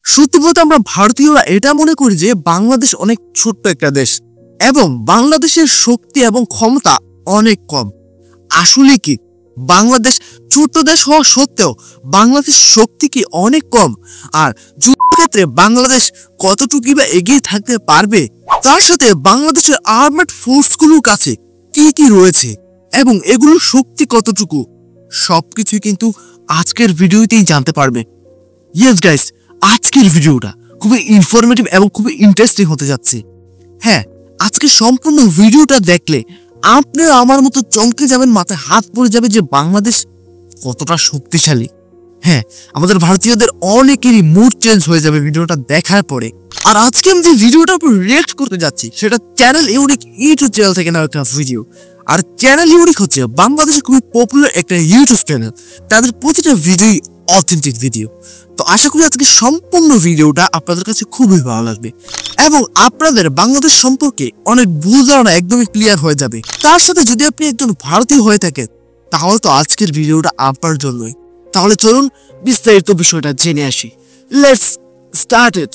সত্যি বলতে আমরা ভারতীয়রা এটা মনে করি যে বাংলাদেশ অনেক ছোট্ট একটা দেশ এবং বাংলাদেশের শক্তি এবং ক্ষমতা অনেক কম। আসলে কি বাংলাদেশ ছোট্ট দেশ হওয়া সত্ত্বেও বাংলাদেশ শক্তি কি অনেক কম? আর যুদ্ধক্ষেত্রে বাংলাদেশ কতটুকু বা এগিয়ে থাকতে পারবে? তার সাথে বাংলাদেশের আর্মড ফোর্সগুলোর কাছে কি কি রয়েছে এবং এগুলোর শক্তি কতটুকু, সবকিছু কিন্তু আজকের ভিডিওতেই জানতে পারবে। ইয়েস গাইস, আজকের ভিডিওটা খুবই ইনফরমেটিভ এবং খুবই ইন্টারেস্টিং হতে যাচ্ছে। হ্যাঁ, আজকে সম্পূর্ণ ভিডিওটা দেখলে আপনারা আমার মতো চমকে যাবেন, মাথায় হাত পড়ে যাবে যে বাংলাদেশ কতটা শক্তিশালী। হ্যাঁ, আমাদের ভারতীয়দের অনেকেরই মুড চেঞ্জ হয়ে যাবে ভিডিওটা দেখার পরে। আর আজকে আমি যে ভিডিওটার উপর রিয়েক্ট করতে যাচ্ছি সেটা চ্যানেল ইউনিক ইউটিউব চ্যানেল থেকে নেওয়া একটা ভিডিও। আর চ্যানেল ইউনিক হচ্ছে বাংলাদেশের খুবই পপুলার একটা ইউটিউব চ্যানেল, তাদের প্রতিটা ভিডিওই অথেন্টিক ভিডিও। তো আশা করি আজকে সম্পূর্ণ ভিডিওটা আপনাদের কাছে খুবই ভালো লাগবে এবং আপনাদের বাংলাদেশ সম্পর্কে অনেক ভুল ধারণা একদমই ক্লিয়ার হয়ে যাবে। তার সাথে যদি আপনি একজন ভারতীয় হয়ে থাকেন তাহলে তো আজকের ভিডিওটা আপনার জন্যই। তাহলে চলুন বিস্তারিত বিষয়টা জেনে আসি। Let's start it.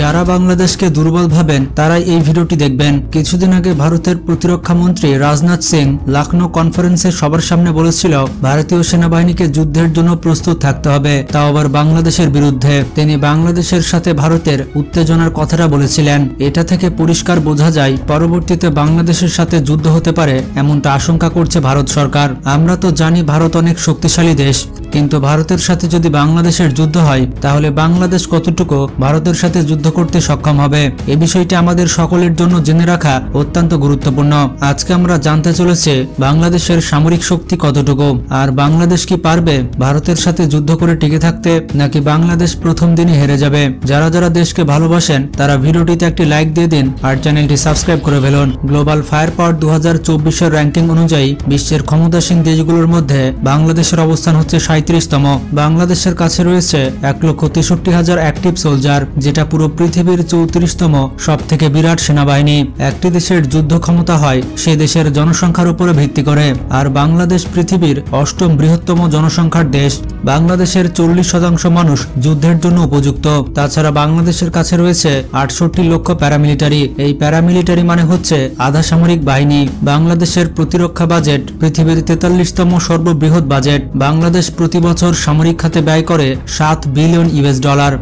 যারা বাংলাদেশকে দুর্বল ভাবেন তারাই এই ভিডিওটি দেখবেন। কিছুদিন আগে ভারতের প্রতিরক্ষা মন্ত্রী রাজনাথ সিং লখনৌ কনফারেন্সে সবার সামনে বলেছিল ভারতীয় সেনাবাহিনীকে যুদ্ধের জন্য প্রস্তুত থাকতে হবে, তাও আবার বাংলাদেশের বিরুদ্ধে। তিনি বাংলাদেশের সাথে ভারতের উত্তেজনার কথাটা বলেছিলেন। এটা থেকে পরিষ্কার বোঝা যায় পরবর্তীতে বাংলাদেশের সাথে যুদ্ধ হতে পারে এমনটা আশঙ্কা করছে ভারত সরকার। আমরা তো জানি ভারত অনেক শক্তিশালী দেশ, কিন্তু ভারতের সাথে যদি বাংলাদেশের যুদ্ধ হয় তাহলে বাংলাদেশ কতটুকু ভারতের সাথে যুদ্ধ করতে সক্ষম হবে, এ বিষয়টি আমাদের সকলের জন্য জেনে রাখা অত্যন্ত গুরুত্বপূর্ণ। আজকে আমরা জানতে চলেছি বাংলাদেশের সামরিক শক্তি কতটুকু, আর বাংলাদেশ কি পারবে ভারতের সাথে যুদ্ধ করে টিকে থাকতে, নাকি বাংলাদেশ প্রথম দিনই হেরে যাবে। যারা যারা দেশকে ভালোবাসেন তারা ভিডিওটিতে একটি লাইক দিয়ে দিন আর চ্যানেলটি সাবস্ক্রাইব করে ফেলুন। গ্লোবাল ফায়ার পাওয়ার 2024-এর র্যাঙ্কিং অনুযায়ী বিশ্বের ক্ষমতাসীন দেশগুলোর মধ্যে বাংলাদেশের অবস্থান হচ্ছে 37তম। বাংলাদেশের কাছে রয়েছে 1,63,000 অ্যাক্টিভ সোলজার, যেটা পুরো পৃথিবীর 34তম সব থেকে বিরাট সেনাবাহিনী। একটি দেশের যুদ্ধ ক্ষমতা হয় সে দেশের জনসংখ্যার উপরে ভিত্তি করে, আর বাংলাদেশ পৃথিবীর 8ম বৃহত্তম জনসংখ্যার দেশ। বাংলাদেশের 40% মানুষ যুদ্ধের জন্য উপযুক্ত। তাছাড়া বাংলাদেশের কাছে রয়েছে 68 লক্ষ প্যারামিলিটারি। এই প্যারামিলিটারি মানে হচ্ছে আধা সামরিক বাহিনী। বাংলাদেশের প্রতিরক্ষা বাজেট পৃথিবীর 43তম সর্ববৃহৎ বাজেট। বাংলাদেশ প্রতি বছর সামরিক খাতে ব্যয় করে $7 বিলিয়ন।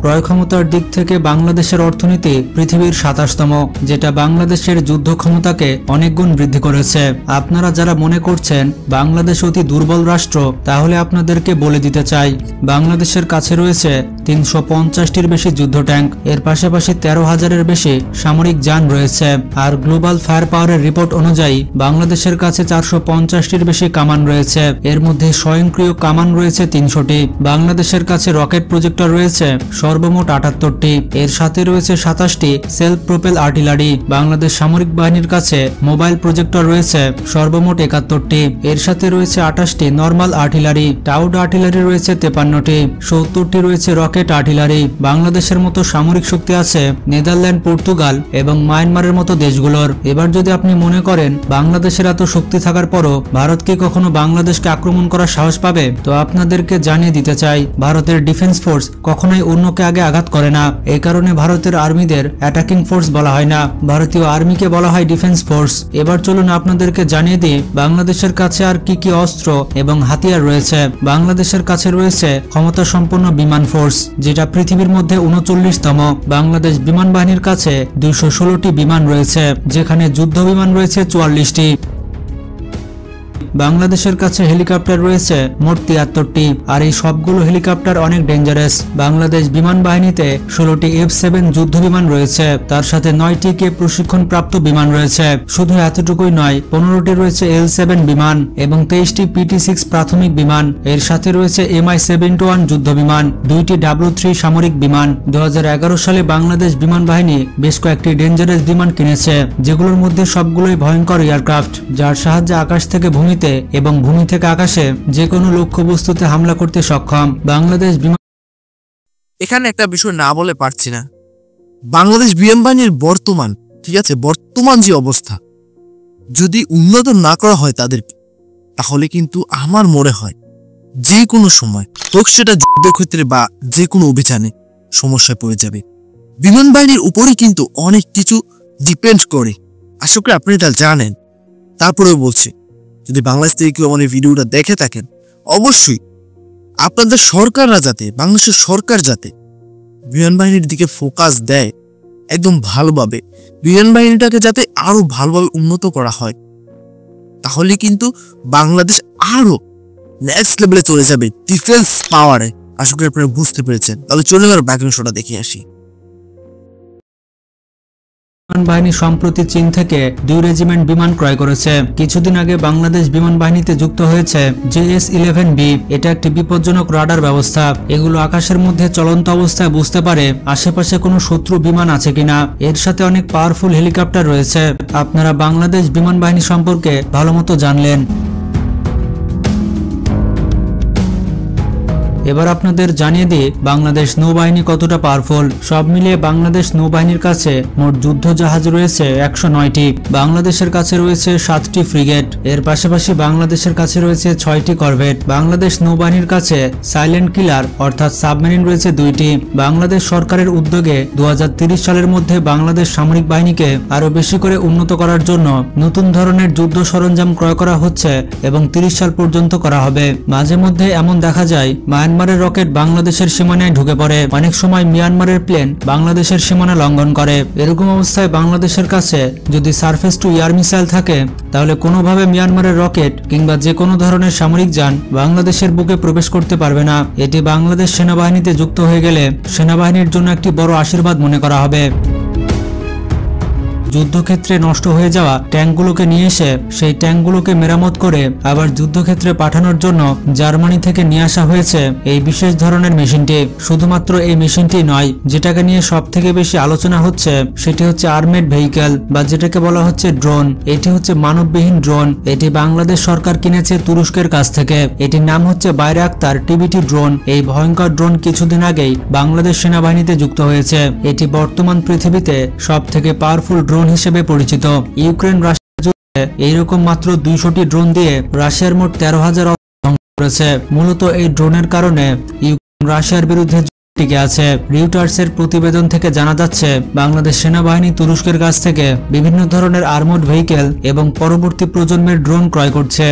ক্রয় ক্ষমতার দিক থেকে বাংলাদেশের অর্থনীতি পৃথিবীর 27তম, যেটা বাংলাদেশের যুদ্ধ ক্ষমতাকে অনেক গুণ বৃদ্ধি করেছে। আপনারা যারা মনে করছেন বাংলাদেশ অতি দুর্বল রাষ্ট্র, তাহলে আপনাদেরকে বলে দিতে চাই বাংলাদেশের কাছে রয়েছে 350টির বেশি যুদ্ধ ট্যাঙ্ক, এর পাশাপাশি 13,000-এর বেশি সামরিক যান রয়েছে। আর গ্লোবাল ফায়ার পাওয়ারের রিপোর্ট অনুযায়ী বাংলাদেশের কাছে 450টির বেশি কামান রয়েছে, এর মধ্যে স্বয়ংক্রিয় কামান রয়েছে 300টি। বাংলাদেশের কাছে রকেট প্রজেক্টর রয়েছে সর্বমোট 78টি, এর সাথে রয়েছে 27টি সেলফ প্রোপেল আর্টিলারি। বাংলাদেশ সামরিক বাহিনীর কাছে মোবাইল প্রজেক্টর রয়েছে সর্বমোট 71টি, এর সাথে রয়েছে 28টি নর্মাল আর্টিলারি। টাউড আর্টিলারি রয়েছে 53টি, 70টি রয়েছে রকেট আর্টিলারি। বাংলাদেশের মতো সামরিক শক্তি আছে নেদারল্যান্ড, পর্তুগাল এবং মায়ানমারের মতো দেশগুলোর। এবার যদি আপনি মনে করেন বাংলাদেশের এত শক্তি থাকার পরও ভারত কি কখনো বাংলাদেশকে আক্রমণ করার সাহস পাবে, তো আপনাদেরকে জানিয়ে দিতে চাই ভারতের ডিফেন্স ফোর্স কখনোই অন্যকে আগে আঘাত করে না। এই কারণে ভারতের আর্মিদের অ্যাটাকিং ফোর্স বলা হয় না, ভারতীয় আর্মিকে বলা হয় ডিফেন্স ফোর্স। এবার চলুন আপনাদেরকে জানিয়ে দিই বাংলাদেশের কাছে আর কি কি অস্ত্র এবং হাতিয়ার রয়েছে। বাংলাদেশের কাছে রয়েছে ক্ষমতা সম্পন্ন বিমান ফোর্স, যেটা পৃথিবীর মধ্যে 39তম। বাংলাদেশ বিমান বাহিনীর কাছে 216টি বিমান রয়েছে, যেখানে যুদ্ধ বিমান রয়েছে 44টি। বাংলাদেশের কাছে হেলিকপ্টার রয়েছে মোট 73টি, আর এই সবগুলো হেলিকপ্টার অনেক ডেঞ্জারাস। বাংলাদেশ বিমান বাহিনীতে 16টি F-7 যুদ্ধ বিমান রয়েছে, তার সাথে 9টি কে প্রশিক্ষণপ্রাপ্ত বিমান রয়েছে। শুধু এতটুকুই নয়, 15টি রয়েছে L-7 বিমান এবং 23টি PT-6 প্রাথমিক বিমান। এর সাথে রয়েছে Mi-71 যুদ্ধ বিমান, 2টি W-3 সামরিক বিমান। 2011 সালে বাংলাদেশ বিমান বাহিনী বেশ কয়েকটি ডেঞ্জারাস বিমান কিনেছে, যেগুলোর মধ্যে সবগুলোই ভয়ঙ্কর এয়ারক্রাফট, যার সাহায্যে আকাশ থেকে ভূমিতে নৌবাহিনীতে এবং ভূমি থেকে আকাশে যে কোনো লক্ষ্যবস্তুতে হামলা করতে সক্ষম। বাংলাদেশ বিমান এখানে একটা বিষয় না বলে পারছি না, বাংলাদেশ বিমান বাহিনীর বর্তমান যে অবস্থা যদি উন্নত না করা হয় তাদেরকে, তাহলে কিন্তু আমার মনে হয় যে কোনো সময় হোক সেটা যুদ্ধের ক্ষেত্রে বা যে কোনো অভিযানে সমস্যায় পড়ে যাবে। বিমান বাহিনীর উপরই কিন্তু অনেক কিছু ডিপেন্ড করে, আশা করি আপনি এটা জানেন। তারপরেও বলছি, যদি বাংলাদেশ থেকে কেউ আমাদের ভিডিওটা দেখে থাকেন, অবশ্যই আপনাদের বাংলাদেশের সরকার যাতে বিমান বাহিনীর দিকে ফোকাস দেয় একদম ভালোভাবে, বিমান বাহিনীটাকে যাতে আরো ভালোভাবে উন্নত করা হয়, তাহলে কিন্তু বাংলাদেশ আরো নেক্সট লেভেলে চলে যাবে ডিফেন্স পাওয়ারে। আশা করি আপনারা বুঝতে পেরেছেন। তাহলে চলে এবার বাকি অংশটা দেখে আসি। বাহিনী সম্প্রতি চীন থেকে 2 রেজিমেন্ট বিমান ক্রয় করেছে। কিছুদিন আগে বাংলাদেশ বিমান বাহিনীতে যুক্ত হয়েছে JS-11B। এটা একটি বিপজ্জনক রাডার ব্যবস্থা। এগুলো আকাশের মধ্যে চলন্ত অবস্থায় বুঝতে পারে আশেপাশে কোনো শত্রু বিমান আছে কিনা। এর সাথে অনেক পাওয়ারফুল হেলিকপ্টার রয়েছে। আপনারা বাংলাদেশ বিমান বাহিনী সম্পর্কে ভালোমতো জানলেন। এবার আপনাদের জানিয়ে দিই বাংলাদেশ নৌবাহিনী কতটা পাওয়ারফুল। সব মিলিয়ে বাংলাদেশ নৌবাহিনীর কাছে মোট যুদ্ধ জাহাজ রয়েছে 109টি। বাংলাদেশের কাছে রয়েছে 7টি ফ্রিগেট। এর পাশাপাশি বাংলাদেশের কাছে রয়েছে 6টি করভেট। বাংলাদেশ নৌবাহিনীর কাছে সাইলেন্ট কিলার অর্থাৎ সাবমেরিন রয়েছে 2টি। বাংলাদেশ সরকারের উদ্যোগে 2030 সালের মধ্যে বাংলাদেশ সামরিক বাহিনীকে আরো বেশি করে উন্নত করার জন্য নতুন ধরনের যুদ্ধ সরঞ্জাম ক্রয় করা হচ্ছে এবং 30 সাল পর্যন্ত করা হবে। মাঝে মধ্যে এমন দেখা যায় মিয়ানমারের রকেট বাংলাদেশের সীমানায় ঢুকে পড়ে, অনেক সময় মিয়ানমারের প্লেন বাংলাদেশের সীমানা লঙ্ঘন করে। এরকম অবস্থায় বাংলাদেশের কাছে যদি সারফেস টু এয়ার মিসাইল থাকে, তাহলে কোনোভাবে মিয়ানমারের রকেট কিংবা যে কোনো ধরনের সামরিক যান বাংলাদেশের বুকে প্রবেশ করতে পারবে না। এটি বাংলাদেশ সেনাবাহিনীতে যুক্ত হয়ে গেলে সেনাবাহিনীর জন্য একটি বড় আশীর্বাদ মনে করা হবে। যুদ্ধক্ষেত্রে নষ্ট হয়ে যাওয়া ট্যাঙ্কগুলোকে নিয়ে এসে সেই ট্যাঙ্কগুলোকে মেরামত করে আবার যুদ্ধক্ষেত্রে পাঠানোর জন্য জার্মানি থেকে নিয়ে আসা হয়েছে এই বিশেষ ধরনের মেশিনটি। শুধুমাত্র এই মেশিনটি নয়, যেটাকে নিয়ে সব থেকে বেশি আলোচনা হচ্ছে সেটি হচ্ছে আর্মেড ভেহিকেল বা যেটাকে বলা হচ্ছে ড্রোন। এটি হচ্ছে মানববিহীন ড্রোন। এটি বাংলাদেশ সরকার কিনেছে তুরস্কের কাছ থেকে। এটির নাম হচ্ছে বাইরাক্তার TBT ড্রোন। এই ভয়ঙ্কর ড্রোন কিছুদিন আগেই বাংলাদেশ সেনাবাহিনীতে যুক্ত হয়েছে। এটি বর্তমান পৃথিবীতে সব থেকে পাওয়ারফুল ড্রোন হিসেবে পরিচিত। ইউক্রেন রাশিয়া যুদ্ধে এইরকম মাত্র 200টি ড্রোন দিয়ে রাশিয়ার মোট 13,000 ধ্বংস করেছে। মূলত এই ড্রোনের কারণে ইউক্রেন রাশিয়ার বিরুদ্ধে টিকে আছে। রিউটার্সের প্রতিবেদন থেকে জানা যাচ্ছে বাংলাদেশ সেনাবাহিনী তুরস্কের কাছ থেকে বিভিন্ন ধরনের আর্মড ভেহিকেল এবং পরবর্তী প্রজন্মের ড্রোন ক্রয় করছে।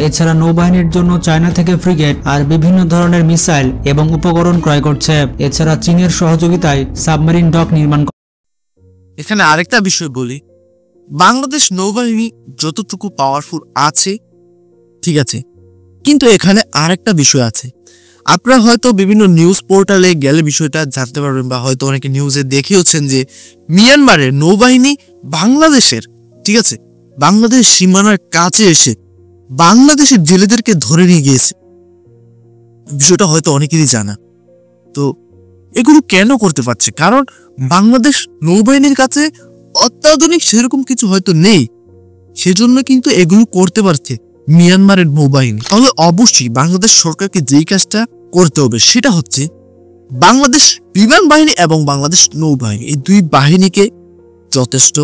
এছাড়া নৌবাহিনীর জন্য চায়না থেকে ফ্রিগেট আর বিভিন্ন ধরনের মিসাইল এবং উপকরণ ক্রয় করছে। এছাড়া চীনের সহযোগিতায় সাবমেরিন ডক নির্মাণ করে। এখানে আরেকটা বিষয় বলি, বাংলাদেশ নৌবাহিনী যতটুকু পাওয়ারফুল আছে ঠিক আছে, কিন্তু এখানে আরেকটা বিষয় আছে। আপনারা হয়তো বিভিন্ন নিউজ পোর্টালে গেলে বিষয়টা জানতে পারবেন বা হয়তো অনেকে নিউজে দেখেওছেন যে মিয়ানমারের নৌবাহিনী বাংলাদেশের বাংলাদেশ সীমানার কাছে এসে বাংলাদেশের জেলেদেরকে ধরে নিয়ে গিয়েছে। বিষয়টা হয়তো অনেকেরই জানা। তো এগুলো কেন করতে পারছে? কারণ বাংলাদেশ নৌবাহিনীর কাছে অত্যাধুনিক সেরকম কিছু হয়তো নেই, সেজন্য কিন্তু এগুলো করতে পারছে মিয়ানমারের নৌবাহিনী। তাহলে অবশ্যই বাংলাদেশ সরকারকে যেই কাজটা করতে হবে সেটা হচ্ছে বাংলাদেশ বিমান বাহিনী এবং বাংলাদেশ নৌবাহিনী এই দুই বাহিনীকে যথেষ্ট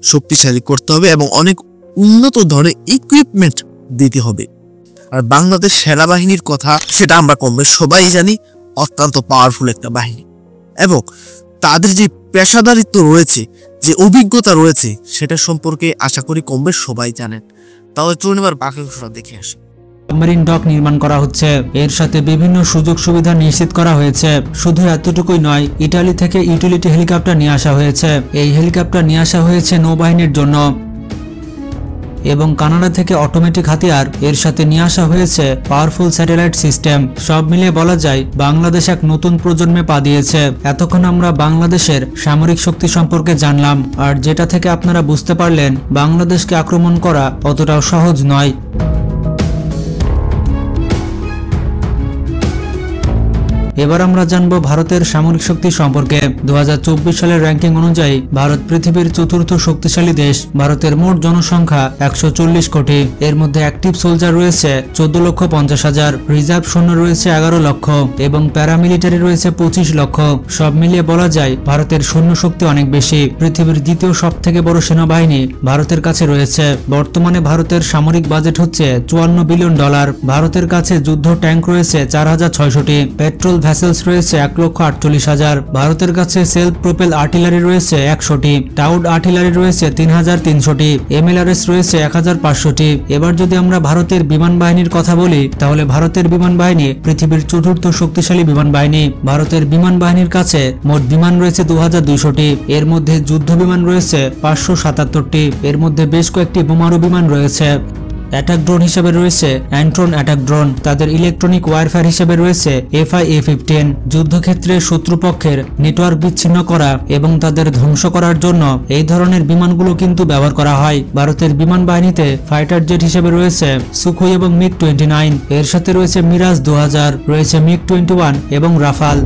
শক্তিশালী করতে হবে এবং অনেক উন্নত ধরনের ইকুইপমেন্ট দিতে হবে। আর বাংলাদেশ সেনাবাহিনীর কথা সেটা আমরা কমবেশ সবাই জানি, অত্যন্ত পাওয়ারফুল একটা বাহিনী এবং তাদের যে পেশাদারিত্ব রয়েছে, যে অভিজ্ঞতা রয়েছে সেটা সম্পর্কে আশা করি কমবেশ সবাই জানেন। তাহলে চলুন এবার বাকি অংশটা দেখে আসি। সাবমেরিন ডক নির্মাণ করা হচ্ছে, এর সাথে বিভিন্ন সুযোগ সুবিধা নিশ্চিত করা হয়েছে। শুধু এতটুকুই নয়, ইটালি থেকে ইউটিলিটি হেলিকপ্টার নিয়ে আসা হয়েছে। এই হেলিকপ্টার নিয়ে আসা হয়েছে নৌবাহিনীর জন্য এবং কানাডা থেকে অটোমেটিক হাতিয়ার, এর সাথে নিয়ে আসা হয়েছে পাওয়ারফুল স্যাটেলাইট সিস্টেম। সব মিলিয়ে বলা যায় বাংলাদেশ এক নতুন প্রজন্মে পা দিয়েছে। এতক্ষণ আমরা বাংলাদেশের সামরিক শক্তি সম্পর্কে জানলাম, আর যেটা থেকে আপনারা বুঝতে পারলেন বাংলাদেশকে আক্রমণ করা অতটাও সহজ নয়। এবার আমরা জানবো ভারতের সামরিক শক্তি সম্পর্কে। 2024 সালের র্যাঙ্কিং অনুযায়ী ভারত পৃথিবীর চতুর্থ শক্তিশালী দেশ। ভারতের মোট জনসংখ্যা 140 কোটি। এর মধ্যে অ্যাক্টিভ সোলজার রয়েছে 14,50,000, রিজার্ভ সৈন্য রয়েছে 11 লক্ষ এবং প্যারামিলিটারি রয়েছে 25 লক্ষ। সব মিলিয়ে বলা যায় ভারতের সৈন্য শক্তি অনেক বেশি। পৃথিবীর দ্বিতীয় সবথেকে বড় সেনাবাহিনী ভারতের কাছে রয়েছে। বর্তমানে ভারতের সামরিক বাজেট হচ্ছে $54 বিলিয়ন। ভারতের কাছে যুদ্ধ ট্যাঙ্ক রয়েছে 4660টি, পেট্রোল ভ্যাসেলস রয়েছে 1,48,000। ভারতের কাছে সেলফ প্রোপেল আর্টিলারি রয়েছে 100টি, টাউড আর্টিলারি রয়েছে 3300টি, MLRS রয়েছে 1500টি। এবার যদি আমরা ভারতের বিমান বাহিনীর কথা বলি তাহলে ভারতের বিমান বাহিনী পৃথিবীর চতুর্থ শক্তিশালী বিমান বাহিনী। ভারতের বিমান বাহিনীর কাছে মোট বিমান রয়েছে 2200টি। এর মধ্যে যুদ্ধ বিমান রয়েছে 577টি। এর মধ্যে বেশ কয়েকটি বোমারু বিমান রয়েছে। অ্যাটাক ড্রোন হিসেবে রয়েছে অ্যান্ট্রন অ্যাটাক ড্রোন। তাদের ইলেকট্রনিক ওয়ারফেয়ার হিসেবে রয়েছে FI-A-15। যুদ্ধক্ষেত্রে শত্রুপক্ষের নেটওয়ার্ক বিচ্ছিন্ন করা এবং তাদের ধ্বংস করার জন্য এই ধরনের বিমানগুলো কিন্তু ব্যবহার করা হয়। ভারতের বিমান বাহিনীতে ফাইটার জেট হিসেবে রয়েছে সুখোই এবং MiG-29। এর সাথে রয়েছে মিরাজ 2000, রয়েছে MiG-21 এবং রাফাল।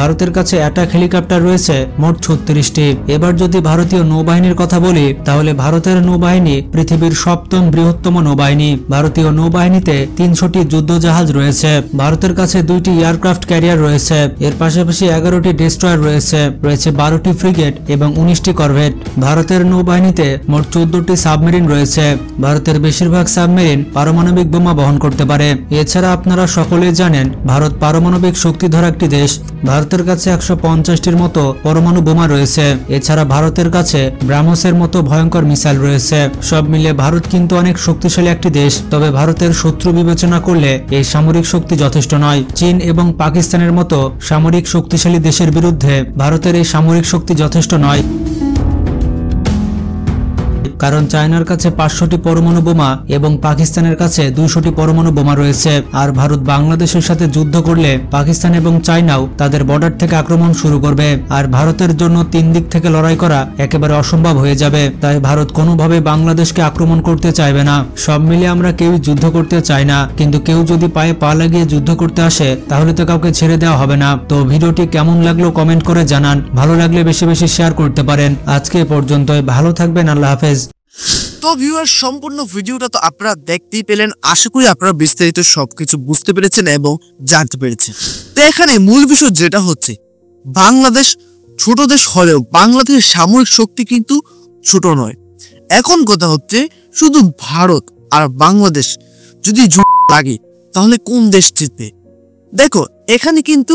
ভারতের কাছে অ্যাটাক হেলিকপ্টার রয়েছে মোট 36টি। এবার যদি ভারতীয় নৌবাহিনীর কথা বলি তাহলে ভারতের নৌবাহিনী পৃথিবীর সপ্তম বৃহত্তম নৌবাহিনী। ভারতীয় নৌবাহিনীতে 300টি যুদ্ধ জাহাজ রয়েছে। ভারতের কাছে 2টি এয়ারক্রাফট ক্যারিয়ার রয়েছে। এর পাশাপাশি 11টি ডেস্ট্রয়ার রয়েছে, রয়েছে 12টি ফ্রিগেট এবং 19টি করভেট। ভারতের নৌবাহিনীতে মোট 14টি সাবমেরিন রয়েছে। ভারতের বেশিরভাগ সাবমেরিন পারমাণবিক বোমা বহন করতে পারে। এছাড়া আপনারা সকলেই জানেন ভারত পারমাণবিক শক্তিধর একটি দেশ। ভারতের কাছে 150টির মতো পরমাণু বোমা রয়েছে। এছাড়া ভারতের কাছে ব্রাহ্মসের মতো ভয়ঙ্কর মিসাইল রয়েছে। সব মিলে ভারত কিন্তু অনেক শক্তিশালী একটি দেশ। তবে ভারতের শত্রু বিবেচনা করলে এই সামরিক শক্তি যথেষ্ট নয়। চীন এবং পাকিস্তানের মতো সামরিক শক্তিশালী দেশের বিরুদ্ধে ভারতের এই সামরিক শক্তি যথেষ্ট নয়। কারণ চায়নার কাছে 500টি পরমাণু বোমা এবং পাকিস্তানের কাছে 200টি পরমাণু বোমা রয়েছে। আর ভারত বাংলাদেশের সাথে যুদ্ধ করলে পাকিস্তান এবং চায়নাও তাদের বর্ডার থেকে আক্রমণ শুরু করবে। আর ভারতের জন্য 3 দিক থেকে লড়াই করা একেবারে অসম্ভব হয়ে যাবে। তাই ভারত কোনোভাবে বাংলাদেশকে আক্রমণ করতে চাইবে না। সব মিলিয়ে আমরা কেউই যুদ্ধ করতে চাই না, কিন্তু কেউ যদি পায়ে পা লাগিয়ে যুদ্ধ করতে আসে তাহলে তো কাউকে ছেড়ে দেওয়া হবে না। তো ভিডিওটি কেমন লাগলো কমেন্ট করে জানান। ভালো লাগলে বেশি বেশি শেয়ার করতে পারেন। আজকে এ পর্যন্তই। ভালো থাকবেন। আল্লাহ হাফেজ। তো ভিউয়ার, সম্পূর্ণ ভিডিওটা তো আপনারা দেখতেই পেলেন। আশা করি আপনারা বিস্তারিত সবকিছু বুঝতে পেরেছেন এবং জানতে পেরেছেন। তো এখানে মূল বিষয় যেটা হচ্ছে, বাংলাদেশ ছোট দেশ হলেও বাংলাদেশের সামরিক শক্তি কিন্তু ছোট নয়। এখন কথা হচ্ছে শুধু ভারত আর বাংলাদেশ যদি লাগে তাহলে কোন দেশ জিতবে? দেখো, এখানে কিন্তু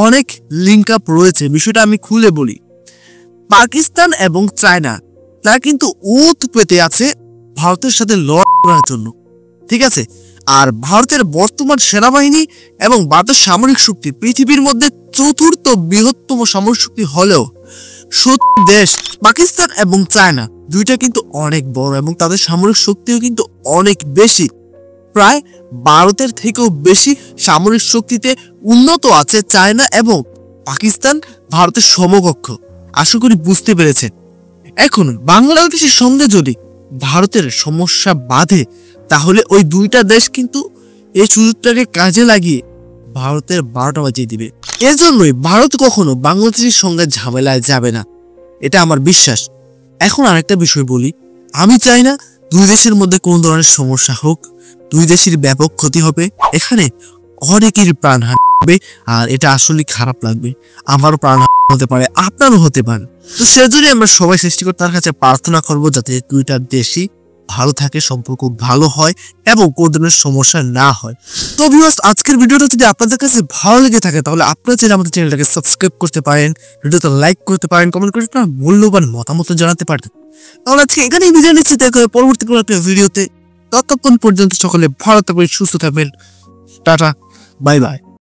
অনেক লিঙ্ক আপ রয়েছে। বিষয়টা আমি খুলে বলি। পাকিস্তান এবং চায়না তারা কিন্তু ওত পেতে আছে ভারতের সাথে লড়াই করার জন্য, ঠিক আছে? আর ভারতের বর্তমান সেনাবাহিনী এবং ভারতের সামরিক শক্তি পৃথিবীর মধ্যে চতুর্থ বৃহত্তম সামরিক শক্তি হলেও শত্রু দেশ পাকিস্তান এবং চায়না দুইটা কিন্তু অনেক বড় এবং তাদের সামরিক শক্তিও কিন্তু অনেক বেশি। প্রায় ভারতের থেকেও বেশি সামরিক শক্তিতে উন্নত আছে চায়না এবং পাকিস্তান ভারতের সমকক্ষ। আশা করি বুঝতে পেরেছেন। এখন বাংলাদেশের সঙ্গে যদি ভারতের সমস্যা বাঁধে তাহলে ওই দুইটা দেশ কিন্তু এই সুযোগটাকে কাজে লাগিয়ে ভারতের 12টা বাজিয়ে দিবে। এজন্যই ভারত কখনো বাংলাদেশের সঙ্গে ঝামেলায় যাবে না, এটা আমার বিশ্বাস। এখন আরেকটা বিষয় বলি, আমি চাই না দুই দেশের মধ্যে কোন ধরনের সমস্যা হোক। দুই দেশের ব্যাপক ক্ষতি হবে, এখানে অনেকের প্রাণহানি হবে, আর এটা আসলে খারাপ লাগবে। আমারও প্রাণহানি হতে পারে, আপনারও হতে পারে। তো সেজন্য আমরা সবাই সৃষ্টিকর্তার কাছে প্রার্থনা করব যাতে দুইটা দেশই ভালো থাকে, সম্পর্ক ভালো হয় এবং কোনো ধরনের সমস্যা না হয়। তো ভিউয়ার্স, আজকের ভিডিওটা যদি আপনাদের কাছে ভালো লেগে থাকে তাহলে আপনারা চাইলে আমাদের চ্যানেলটাকে সাবস্ক্রাইব করতে পারেন, ভিডিওতে লাইক করতে পারেন, কমেন্ট করে আপনার মূল্যবান মতামত জানাতে পারেন। তাহলে আজকে এখানেই বিদায় নিচ্ছি। দেখা হবে পরবর্তী কোনো একটা ভিডিওতে। ততক্ষণ পর্যন্ত সকলে ভালো থাকবেন, সুস্থ থাকবেন। Tata, bye bye.